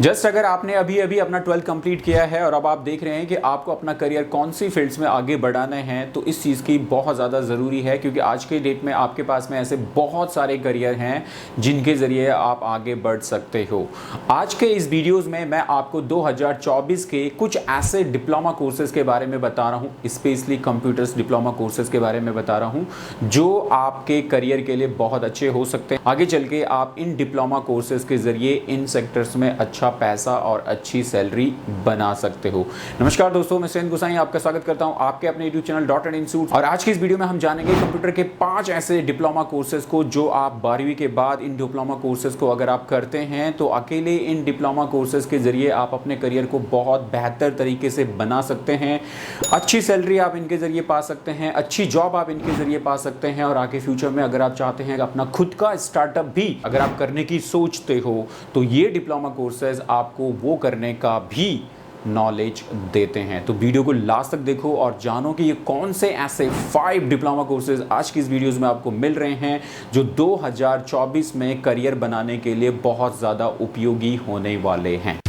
Just अगर आपने अभी अभी अपना 12th कंप्लीट किया है और अब आप देख रहे हैं कि आपको अपना करियर कौन सी फील्ड्स में आगे बढ़ाना है, तो इस चीज़ की बहुत ज़्यादा ज़रूरी है, क्योंकि आज के डेट में आपके पास में ऐसे बहुत सारे करियर हैं जिनके ज़रिए आप आगे बढ़ सकते हो। आज के इस वीडियोज़ में मैं आपको 2024 के कुछ ऐसे डिप्लोमा कोर्सेज़ के बारे में बता रहा हूँ, स्पेशली कंप्यूटर्स डिप्लोमा कोर्सेज़ के बारे में बता रहा हूँ, जो आपके करियर के लिए बहुत अच्छे हो सकते हैं। आगे चल के आप इन डिप्लोमा कोर्सेज़ के ज़रिए इन सेक्टर्स में अच्छा पैसा और अच्छी सैलरी बना सकते हो। नमस्कार दोस्तों, मैं सुरेंद्र गोसाई आपका स्वागत करता हूं आपके अपने YouTube channel dot and institute. और आज की इस वीडियो में हम जानेंगे कंप्यूटर के 5 ऐसे डिप्लोमा कोर्सेज को जो आप 12वीं के बाद इन डिप्लोमा कोर्सेज को अगर आप करते हैं तो अकेले इन डिप्लोमा कोर्सेज के जरिए आप अपने करियर को बहुत बेहतर तरीके से बना सकते हैं। अच्छी सैलरी आप इनके जरिए पा सकते हैं, अच्छी जॉब आप इनके जरिए पा सकते हैं, और आगे फ्यूचर में अगर आप चाहते हैं अपना खुद का स्टार्टअप भी अगर आप करने की सोचते हो तो ये डिप्लोमा कोर्सेज आपको वो करने का भी नॉलेज देते हैं। तो वीडियो को लास्ट तक देखो और जानो कि ये कौन से ऐसे 5 डिप्लोमा कोर्सेज आज की इस वीडियोस में आपको मिल रहे हैं जो 2024 में करियर बनाने के लिए बहुत ज़्यादा उपयोगी होने वाले हैं।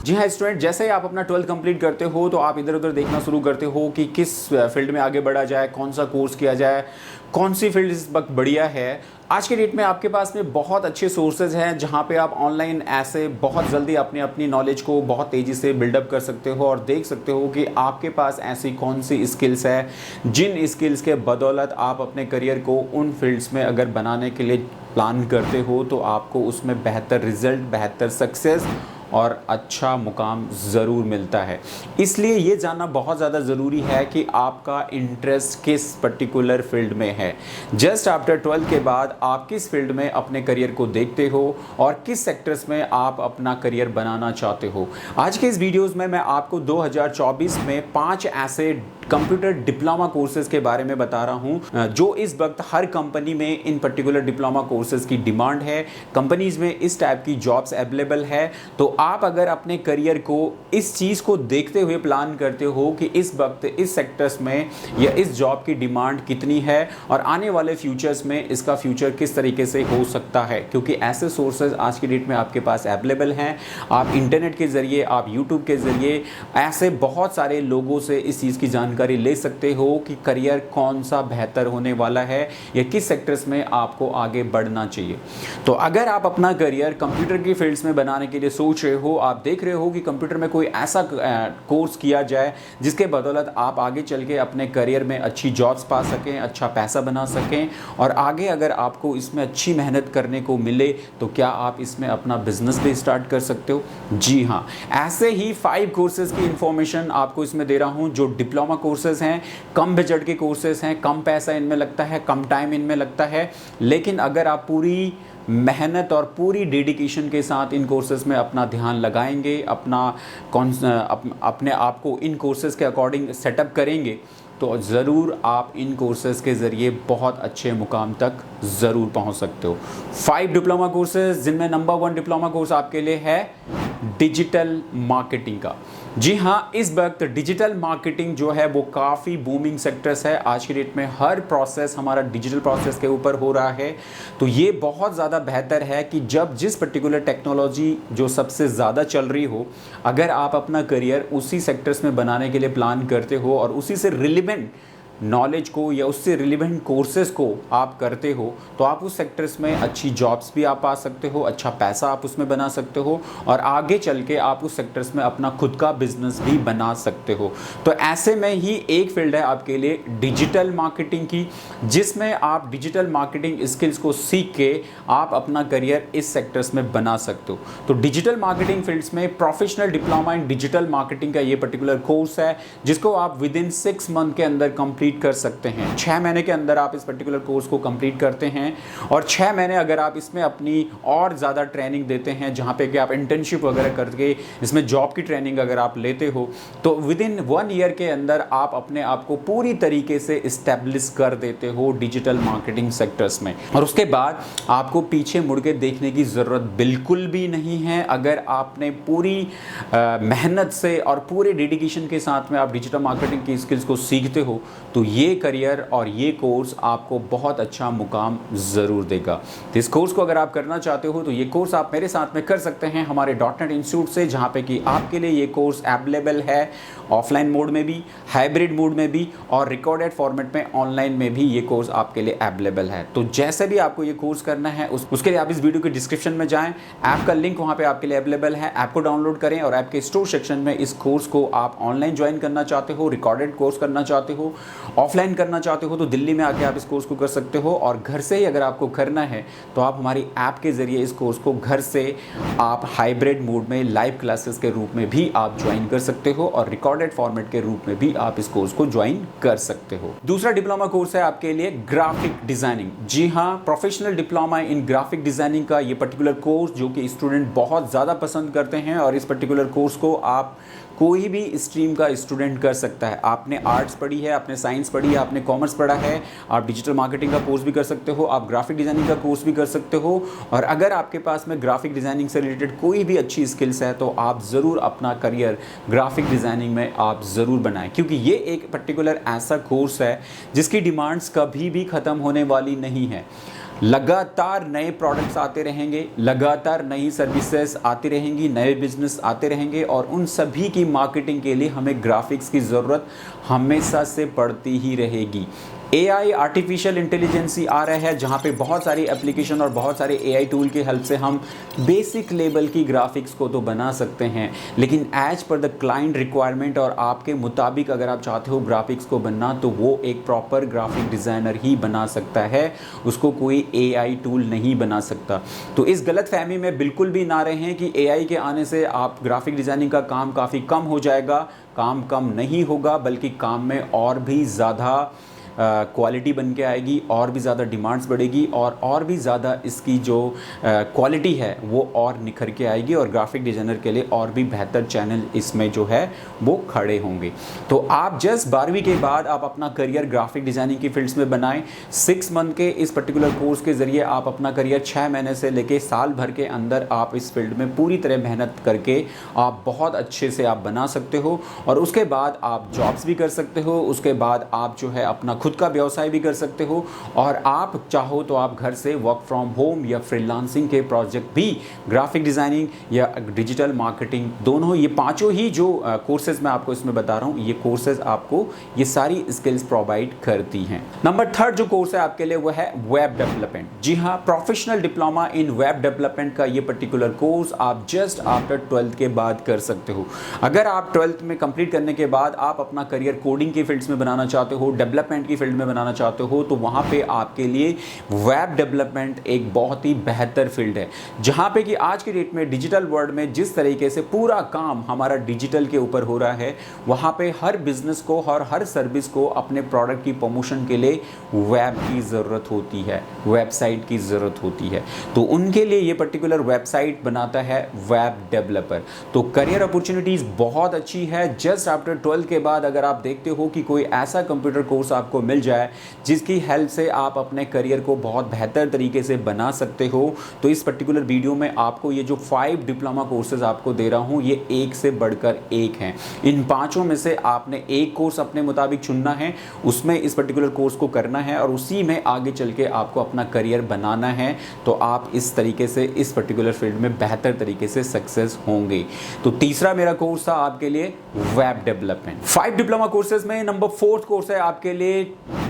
जी हाँ स्टूडेंट, जैसे ही आप अपना 12th कंप्लीट करते हो तो आप इधर उधर देखना शुरू करते हो कि किस फील्ड में आगे बढ़ा जाए, कौन सा कोर्स किया जाए, कौन सी फील्ड इस वक्त बढ़िया है। आज के डेट में आपके पास में बहुत अच्छे सोर्सेज हैं जहां पे आप ऑनलाइन ऐसे बहुत जल्दी अपनी नॉलेज को बहुत तेज़ी से बिल्डअप कर सकते हो और देख सकते हो कि आपके पास ऐसी कौन सी स्किल्स है जिन स्किल्स के बदौलत आप अपने करियर को उन फील्ड्स में अगर बनाने के लिए प्लान करते हो तो आपको उसमें बेहतर रिजल्ट, बेहतर सक्सेस और अच्छा मुकाम ज़रूर मिलता है। इसलिए ये जानना बहुत ज़्यादा ज़रूरी है कि आपका इंटरेस्ट किस पर्टिकुलर फील्ड में है। जस्ट आफ्टर 12th के बाद आप किस फील्ड में अपने करियर को देखते हो और किस सेक्टर्स में आप अपना करियर बनाना चाहते हो। आज के इस वीडियोज़ में मैं आपको 2024 में 5 ऐसे कंप्यूटर डिप्लोमा कोर्सेज के बारे में बता रहा हूं जो इस वक्त हर कंपनी में इन पर्टिकुलर डिप्लोमा कोर्सेज की डिमांड है। कंपनीज में इस टाइप की जॉब्स अवेलेबल है। तो आप अगर अपने करियर को इस चीज़ को देखते हुए प्लान करते हो कि इस वक्त इस सेक्टर्स में या इस जॉब की डिमांड कितनी है और आने वाले फ्यूचर्स में इसका फ्यूचर किस तरीके से हो सकता है, क्योंकि ऐसे सोर्सेज आज की डेट में आपके पास अवेलेबल हैं। आप इंटरनेट के ज़रिए, आप यूट्यूब के ज़रिए ऐसे बहुत सारे लोगों से इस चीज़ की जानकारी ले सकते हो कि करियर कौन सा बेहतर होने वाला है या किस सेक्टर्स में आपको आगे बढ़ना चाहिए। तो अगर आप अपना करियर कंप्यूटर की फील्ड्स में बनाने के लिए सोच रहे हो, आप देख रहे हो कि कंप्यूटर में कोई ऐसा कोर्स किया जाए जिसके बदौलत आप आगे चल के अपने करियर में अच्छी जॉब्स पा सकें, अच्छा पैसा बना सकें, और आगे अगर आपको इसमें अच्छी मेहनत करने को मिले तो क्या आप इसमें अपना बिजनेस भी स्टार्ट कर सकते हो। जी हाँ, ऐसे ही 5 कोर्सेज की इंफॉर्मेशन आपको इसमें दे रहा हूं जो डिप्लोमा कोर्सेज हैं, कम बजट के कोर्सेज हैं, कम पैसा इनमें लगता है, कम टाइम इनमें लगता है, लेकिन अगर आप पूरी मेहनत और पूरी डेडिकेशन के साथ इन कोर्सेज में अपना ध्यान लगाएंगे, अपने आप को इन कोर्सेज के अकॉर्डिंग सेटअप करेंगे तो ज़रूर आप इन कोर्सेज के ज़रिए बहुत अच्छे मुकाम तक ज़रूर पहुंच सकते हो। 5 डिप्लोमा कोर्सेज जिनमें नंबर 1 डिप्लोमा कोर्स आपके लिए है डिजिटल मार्केटिंग का। जी हाँ, इस वक्त डिजिटल मार्केटिंग जो है वो काफ़ी बूमिंग सेक्टर्स है। आज की डेट में हर प्रोसेस हमारा डिजिटल प्रोसेस के ऊपर हो रहा है। तो ये बहुत ज़्यादा बेहतर है कि जब जिस पर्टिकुलर टेक्नोलॉजी जो सबसे ज़्यादा चल रही हो, अगर आप अपना करियर उसी सेक्टर्स में बनाने के लिए प्लान करते हो और उसी से रिलेवेंट नॉलेज को या उससे रिलेवेंट कोर्सेज को आप करते हो तो आप उस सेक्टर्स में अच्छी जॉब्स भी आप पा सकते हो, अच्छा पैसा आप उसमें बना सकते हो और आगे चल के आप उस सेक्टर्स में अपना खुद का बिजनेस भी बना सकते हो। तो ऐसे में ही एक फील्ड है आपके लिए डिजिटल मार्केटिंग की, जिसमें आप डिजिटल मार्केटिंग स्किल्स को सीख के आप अपना करियर इस सेक्टर्स में बना सकते हो। तो डिजिटल मार्केटिंग फील्ड्स में प्रोफेशनल डिप्लोमा इन डिजिटल मार्केटिंग का ये पर्टिकुलर कोर्स है जिसको आप विद इन 6 मंथ के अंदर कंप्लीट कंप्लीट कर सकते हैं। 6 महीने के अंदर आप इस पर्टिकुलर कोर्स को कंप्लीट करते हैं और 6 महीने अगर आप इसमें अपनी और ज़्यादा ट्रेनिंग देते हैं, जहाँ पे कि आप इंटर्नशिप वगैरह करके इसमें जॉब की ट्रेनिंग अगर आप लेते हो, तो विद इन 1 ईयर के अंदर आप अपने आप को पूरी तरीके से इस्टेब्लिश कर देते हो डिजिटल मार्केटिंग सेक्टर्स में। और उसके बाद आपको पीछे मुड़ के देखने की ज़रूरत बिल्कुल भी नहीं है। अगर आपने पूरी मेहनत से और पूरे डेडिकेशन के साथ में आप डिजिटल मार्केटिंग की स्किल्स को सीखते हो, तो ये करियर और ये कोर्स आपको बहुत अच्छा मुकाम ज़रूर देगा। तो इस कोर्स को अगर आप करना चाहते हो तो ये कोर्स आप मेरे साथ में कर सकते हैं हमारे .NET इंस्टीट्यूट से, जहाँ पे कि आपके लिए ये कोर्स अवेलेबल है ऑफलाइन मोड में भी, हाइब्रिड मोड में भी और रिकॉर्डेड फॉर्मेट में ऑनलाइन में भी ये कोर्स आपके लिए अवेलेबल है। तो जैसे भी आपको ये कोर्स करना है उसके लिए आप इस वीडियो के डिस्क्रिप्शन में जाएं, ऐप का लिंक वहाँ पे आपके लिए अवेलेबल है, ऐप को डाउनलोड करें और ऐप के स्टोर सेक्शन में इस कोर्स को आप ऑनलाइन ज्वाइन करना चाहते हो, रिकॉर्डेड कोर्स करना चाहते हो, ऑफलाइन करना चाहते हो तो दिल्ली में आके आप इस कोर्स को कर सकते हो। और घर से ही अगर आपको करना है तो आप हमारी ऐप के जरिए इस कोर्स को घर से आप हाइब्रिड मोड में लाइव क्लासेस के रूप में भी आप ज्वाइन कर सकते हो और रिकॉर्डेड फॉर्मेट के रूप में भी आप इस कोर्स को ज्वाइन कर सकते हो। दूसरा डिप्लोमा कोर्स है आपके लिए ग्राफिक डिजाइनिंग। जी हाँ, professional diploma in graphic designing का ये पर्टिकुलर कोर्स जो कि स्टूडेंट बहुत ज़्यादा पसंद करते हैं और इस पर्टिकुलर कोर्स को आप कोई भी स्ट्रीम का स्टूडेंट कर सकता है। आपने आर्ट्स पढ़ी है, आपने साइंस पढ़ी है, आपने कॉमर्स पढ़ा है, आप डिजिटल मार्केटिंग का कोर्स भी कर सकते हो, आप ग्राफिक डिज़ाइनिंग का कोर्स भी कर सकते हो। और अगर आपके पास में ग्राफिक डिज़ाइनिंग से रिलेटेड कोई भी अच्छी स्किल्स है तो आप ज़रूर अपना करियर ग्राफिक डिज़ाइनिंग में आप ज़रूर बनाएं, क्योंकि ये एक पर्टिकुलर ऐसा कोर्स है जिसकी डिमांड्स कभी भी ख़त्म होने वाली नहीं है। लगातार नए प्रोडक्ट्स आते रहेंगे, लगातार नई सर्विसेज आती रहेंगी, नए बिजनेस आते रहेंगे और उन सभी की मार्केटिंग के लिए हमें ग्राफिक्स की ज़रूरत हमेशा से पड़ती ही रहेगी। AI आर्टिफिशियल इंटेलिजेंसी आ रहा है, जहाँ पे बहुत सारी एप्लीकेशन और बहुत सारे AI टूल की हेल्प से हम बेसिक लेवल की ग्राफिक्स को तो बना सकते हैं, लेकिन as per the client requirement और आपके मुताबिक अगर आप चाहते हो ग्राफिक्स को बनना तो वो एक प्रॉपर ग्राफिक डिज़ाइनर ही बना सकता है, उसको कोई AI टूल नहीं बना सकता। तो इस गलत फहमी में बिल्कुल भी ना रहें कि AI के आने से आप ग्राफिक डिज़ाइनिंग का काम काफ़ी कम हो जाएगा। काम कम नहीं होगा, बल्कि काम में और भी ज़्यादा क्वालिटी बन के आएगी, और भी ज़्यादा डिमांड्स बढ़ेगी और भी ज़्यादा इसकी जो क्वालिटी है वो और निखर के आएगी और ग्राफिक डिज़ाइनर के लिए और भी बेहतर चैनल इसमें जो है वो खड़े होंगे। तो आप जस्ट 12वीं के बाद आप अपना करियर ग्राफिक डिज़ाइनिंग की फील्ड्स में बनाएं। 6 मंथ के इस पर्टिकुलर कोर्स के ज़रिए आप अपना करियर 6 महीने से लेके साल भर के अंदर आप इस फील्ड में पूरी तरह मेहनत करके आप बहुत अच्छे से आप बना सकते हो और उसके बाद आप जॉब्स भी कर सकते हो। उसके बाद आप जो है अपना खुद का व्यवसाय भी कर सकते हो और आप चाहो तो आप घर से वर्क फ्रॉम होम या फ्रीलांसिंग के प्रोजेक्ट भी ग्राफिक डिज़ाइनिंग या डिजिटल मार्केटिंग, दोनों ये पांचों ही जो कोर्सेज मैं आपको इसमें बता रहा हूँ, ये कोर्सेज आपको ये सारी स्किल्स प्रोवाइड करती हैं। नंबर 3 जो कोर्स है आपके लिए वो है वेब डेवलपमेंट। जी हाँ, professional diploma in web development का ये पर्टिकुलर कोर्स आप जस्ट आफ्टर 12th के बाद कर सकते हो। अगर आप 12th में कंप्लीट करने के बाद आप अपना करियर कोडिंग की फील्ड्स में बनाना चाहते हो, डेवलपमेंट की फील्ड में बनाना चाहते हो, तो वहां पे आपके लिए वेब डेवलपमेंट एक बहुत ही बेहतर फील्ड है, जहां पे कि आज की डेट में डिजिटल वर्ल्ड में जिस तरीके से पूरा काम हमारा डिजिटल के ऊपर हो रहा है, वहां पे हर बिजनेस को और हर सर्विस को अपने प्रोडक्ट की प्रमोशन के लिए वेब की ज़रूरत होती है, वेबसाइट की ज़रूरत होती है। तो उनके लिए ये पर्टिकुलर वेबसाइट बनाता है वेब डेवलपर। तो करियर अपॉर्चुनिटीज़ बहुत अच्छी है। जस्ट आफ्टर 12 के बाद अगर आप देखते हो कि कोई ऐसा कंप्यूटर कोर्स आपको मिल जाए जिसकी हेल्प से आप अपने करियर को बहुत बेहतर तरीके से बना सकते हो, तो इस पर्टिकुलर वीडियो में आपको ये जो 5 डिप्लोमा कोर्सेज आपको दे रहा हूँ, ये एक से बढ़कर एक हैं। इन पांचों में से आपने एक कोर्स अपने मुताबिक चुनना है, उसमें इस पर्टिकुलर कोर्स को करना है और उसी में आगे चल के आपको अपना करियर बनाना है। तो आप इस तरीके से इस पर्टिकुलर फील्ड में बेहतर तरीके से सक्सेस होंगे। तो तीसरा मेरा कोर्स था आपके लिए वेब डेवलपमेंट। 5 डिप्लोमा कोर्सेज में नंबर 4th कोर्स है आपके लिए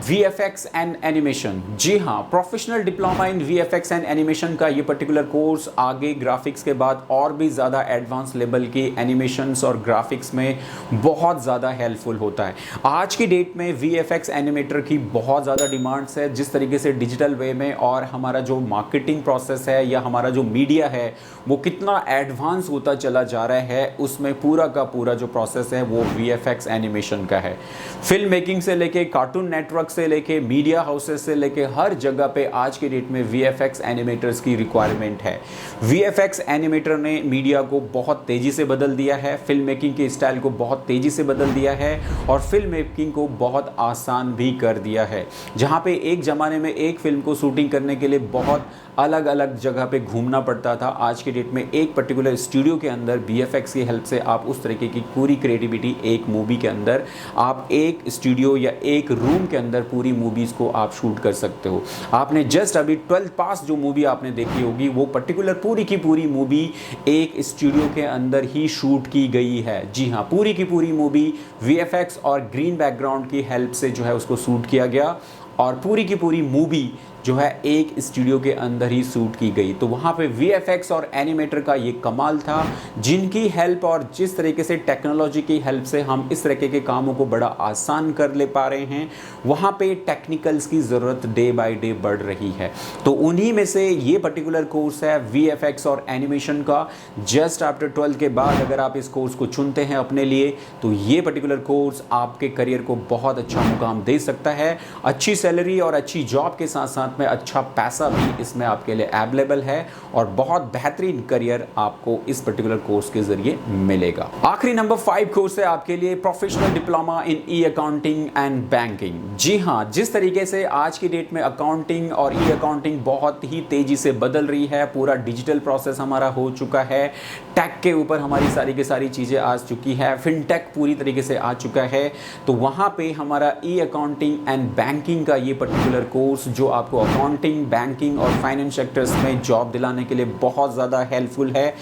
VFX एंड एनिमेशन। जी हाँ, professional diploma in VFX and animation का ये पर्टिकुलर कोर्स आगे ग्राफिक्स के बाद और भी ज़्यादा एडवांस लेवल के एनिमेशंस और ग्राफिक्स में बहुत ज़्यादा हेल्पफुल होता है। आज की डेट में VFX एनिमेटर की बहुत ज़्यादा डिमांड्स है। जिस तरीके से डिजिटल वे में और हमारा जो मार्केटिंग प्रोसेस है या हमारा जो मीडिया है वो कितना एडवांस होता चला जा रहा है, उसमें पूरा का पूरा जो प्रोसेस है वो VFX एनिमेशन का है। फिल्म मेकिंग से लेके कार्टून नेटवर्क से लेके मीडिया हाउसेस से लेके हर जगह पे आज के डेट में VFX एनिमेटर्स की रिक्वायरमेंट है। VFX एनिमेटर ने मीडिया को बहुत तेजी से बदल दिया है, फिल्म मेकिंग के स्टाइल को बहुत तेजी से बदल दिया है और फिल्म मेकिंग को बहुत आसान भी कर दिया है। जहाँ पे एक ज़माने में एक फिल्म को शूटिंग करने के लिए बहुत अलग अलग जगह पे घूमना पड़ता था, आज के डेट में एक पर्टिकुलर स्टूडियो के अंदर VFX की हेल्प से आप उस तरीके की पूरी क्रिएटिविटी एक मूवी के अंदर, आप एक स्टूडियो या एक रूम के अंदर पूरी मूवीज़ को आप शूट कर सकते हो। आपने जस्ट अभी 12th पास जो मूवी आपने देखी होगी वो पर्टिकुलर पूरी की पूरी मूवी एक स्टूडियो के अंदर ही शूट की गई है। जी हाँ, पूरी की पूरी मूवी VFX और ग्रीन बैकग्राउंड की हेल्प से जो है उसको शूट किया गया और पूरी की पूरी मूवी जो है एक स्टूडियो के अंदर ही शूट की गई। तो वहाँ पे VFX और एनिमेटर का ये कमाल था, जिनकी हेल्प और जिस तरीके से टेक्नोलॉजी की हेल्प से हम इस तरीके के कामों को बड़ा आसान कर ले पा रहे हैं, वहाँ पे टेक्निकल्स की ज़रूरत डे बाय डे बढ़ रही है। तो उन्हीं में से ये पर्टिकुलर कोर्स है VFX और एनिमेशन का। जस्ट आफ्टर 12th के बाद अगर आप इस कोर्स को चुनते हैं अपने लिए तो ये पर्टिकुलर कोर्स आपके करियर को बहुत अच्छा मुकाम दे सकता है। अच्छी सैलरी और अच्छी जॉब के साथ साथ में अच्छा पैसा भी इसमें आपके लिए अवेलेबल है और बहुत बेहतरीन करियर आपको इस पर्टिकुलर कोर्स के जरिए मिलेगा। आखिरी नंबर 5 कोर्स है आपके लिए professional diploma in e accounting and banking. जी हाँ, जिस तरीके से आज की डेट में अकाउंटिंग और ई अकाउंटिंग बहुत ही तेजी से बदल रही है, पूरा डिजिटल प्रोसेस हमारा हो चुका है, टेक के ऊपर हमारी सारी की सारी चीज़ें आ चुकी है, फिनटेक पूरी तरीके से आ चुका है, तो वहाँ पे हमारा ई अकाउंटिंग एंड बैंकिंग का ये पर्टिकुलर कोर्स जो आपको अकाउंटिंग, बैंकिंग और फाइनेंस सेक्टर्स में जॉब दिलाने के लिए बहुत ज़्यादा हेल्पफुल है।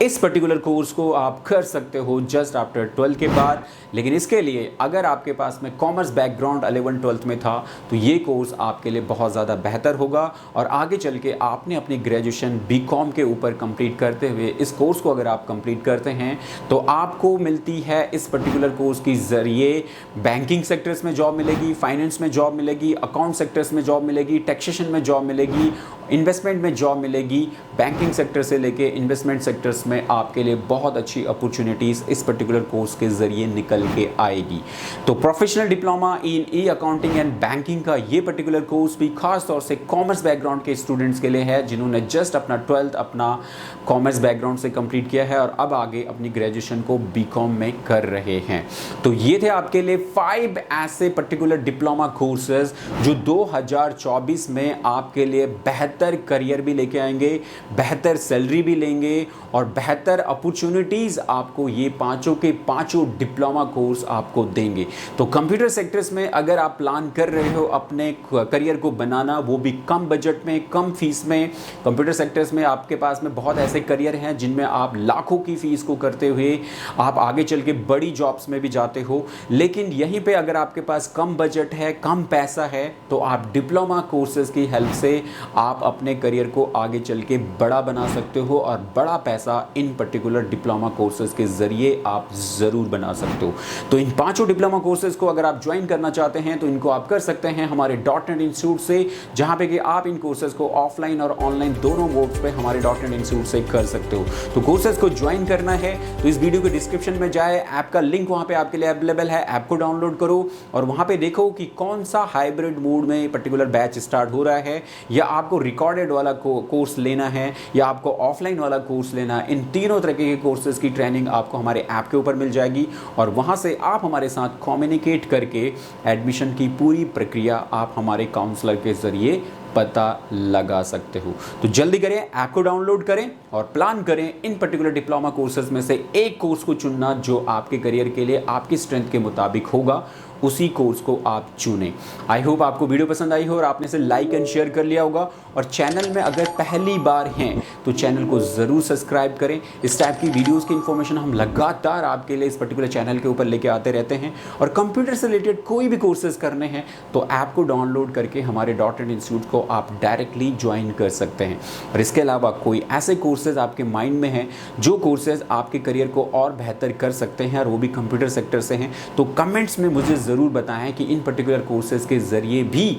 इस पर्टिकुलर कोर्स को आप कर सकते हो जस्ट आफ्टर 12th के बाद। लेकिन इसके लिए अगर आपके पास में कॉमर्स बैकग्राउंड 11th-12th में था तो ये कोर्स आपके लिए बहुत ज़्यादा बेहतर होगा और आगे चल के आपने अपनी ग्रेजुएशन BCom के ऊपर कंप्लीट करते हुए इस कोर्स को अगर आप कंप्लीट करते हैं तो आपको मिलती है इस पर्टिकुलर कोर्स के ज़रिए बैंकिंग सेक्टर्स में जॉब मिलेगी, फाइनेंस में जॉब मिलेगी, अकाउंट सेक्टर्स में जॉब मिलेगी, टैक्सेशन में जॉब मिलेगी, इन्वेस्टमेंट में जॉब मिलेगी। बैंकिंग सेक्टर से लेके इन्वेस्टमेंट सेक्टर्स में आपके लिए बहुत अच्छी अपॉर्चुनिटीज़ इस पर्टिकुलर कोर्स के ज़रिए निकल के आएगी। तो professional diploma in e accounting and banking का ये पर्टिकुलर कोर्स भी खास तौर से कॉमर्स बैकग्राउंड के स्टूडेंट्स के लिए है, जिन्होंने जस्ट अपना 12th अपना कॉमर्स बैकग्राउंड से कंप्लीट किया है और अब आगे अपनी ग्रेजुएशन को BCom में कर रहे हैं। तो ये थे आपके लिए 5 ऐसे पर्टिकुलर डिप्लोमा कोर्सेज जो 2024 में आपके लिए बेहतर करियर भी लेके आएंगे, बेहतर सैलरी भी लेंगे और बेहतर अपॉर्चुनिटीज़ आपको ये पांचों के पांचों डिप्लोमा कोर्स आपको देंगे। तो कंप्यूटर सेक्टर्स में अगर आप प्लान कर रहे हो अपने करियर को बनाना, वो भी कम बजट में, कम फीस में, कंप्यूटर सेक्टर्स में आपके पास में बहुत ऐसे करियर हैं जिनमें आप लाखों की फीस को करते हुए आप आगे चल के बड़ी जॉब्स में भी जाते हो। लेकिन यहीं पे अगर आपके पास कम बजट है, कम पैसा है, तो आप डिप्लोमा कोर्सेज की हेल्प से आप अपने करियर को आगे चल के बड़ा बना सकते हो और बड़ा पैसा इन पर्टिकुलर डिप्लोमा कोर्सेज के जरिए आप ज़रूर बना सकते हो। तो इन पांचों डिप्लोमा कोर्सेज को अगर आप ज्वाइन करना चाहते हैं तो इनको आप कर सकते हैं हमारे .NET इंस्टीट्यूट से, जहां पे कि आप इन कोर्सेज को ऑफलाइन और ऑनलाइन दोनों मोड्स पे हमारे .NET इंस्टीट्यूट से कर सकते हो। तो कोर्सेज को ज्वाइन करना है तो इस वीडियो के डिस्क्रिप्शन में जाए, ऐप का लिंक वहां पे आपके लिए अवेलेबल है, ऐप को डाउनलोड करो और वहां पे देखो कि कौन सा हाइब्रिड मोड में पर्टिकुलर बैच स्टार्ट हो रहा है, या आपको रिकॉर्डेड वाला कोर्स लेना है या आपको ऑफलाइन वाला कोर्स लेना है। इन तीनों तरह के कोर्सेज की ट्रेनिंग आपको हमारे ऐप के ऊपर मिल जाएगी और वहां से आप हमारे साथ कम्युनिकेट करके एडमिशन की पूरी प्रक्रिया आप हमारे काउंसलर के जरिए पता लगा सकते हो। तो जल्दी करें, ऐप को डाउनलोड करें और प्लान करें इन पर्टिकुलर डिप्लोमा कोर्सेज में से एक कोर्स को चुनना जो आपके करियर के लिए आपकी स्ट्रेंथ के मुताबिक होगा उसी कोर्स को आप चुनें। आई होप आपको वीडियो पसंद आई हो और आपने इसे लाइक एंड शेयर कर लिया होगा। और चैनल में अगर पहली बार हैं तो चैनल को ज़रूर सब्सक्राइब करें। इस टाइप की वीडियोस की इन्फॉर्मेशन हम लगातार आपके लिए इस पर्टिकुलर चैनल के ऊपर लेके आते रहते हैं। और कंप्यूटर से रिलेटेड कोई भी कोर्सेज करने हैं तो ऐप को डाउनलोड करके हमारे .NET इंस्टीट्यूट को आप डायरेक्टली ज्वाइन कर सकते हैं। और इसके अलावा कोई ऐसे कोर्सेज आपके माइंड में हैं जो कोर्सेज आपके करियर को और बेहतर कर सकते हैं और वो भी कंप्यूटर सेक्टर से हैं, तो कमेंट्स में मुझे ज़रूर बताएं कि इन पर्टिकुलर कोर्सेज के ज़रिए भी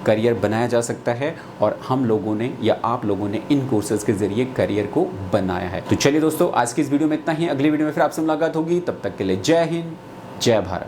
करियर बनाया जा सकता है और हम लोगों ने या आप लोगों ने इन कोर्सेज के ज़रिए करियर को बनाया है। तो चलिए दोस्तों, आज की इस वीडियो में इतना ही। अगली वीडियो में फिर आपसे मुलाकात होगी। तब तक के लिए जय हिंद, जय भारत।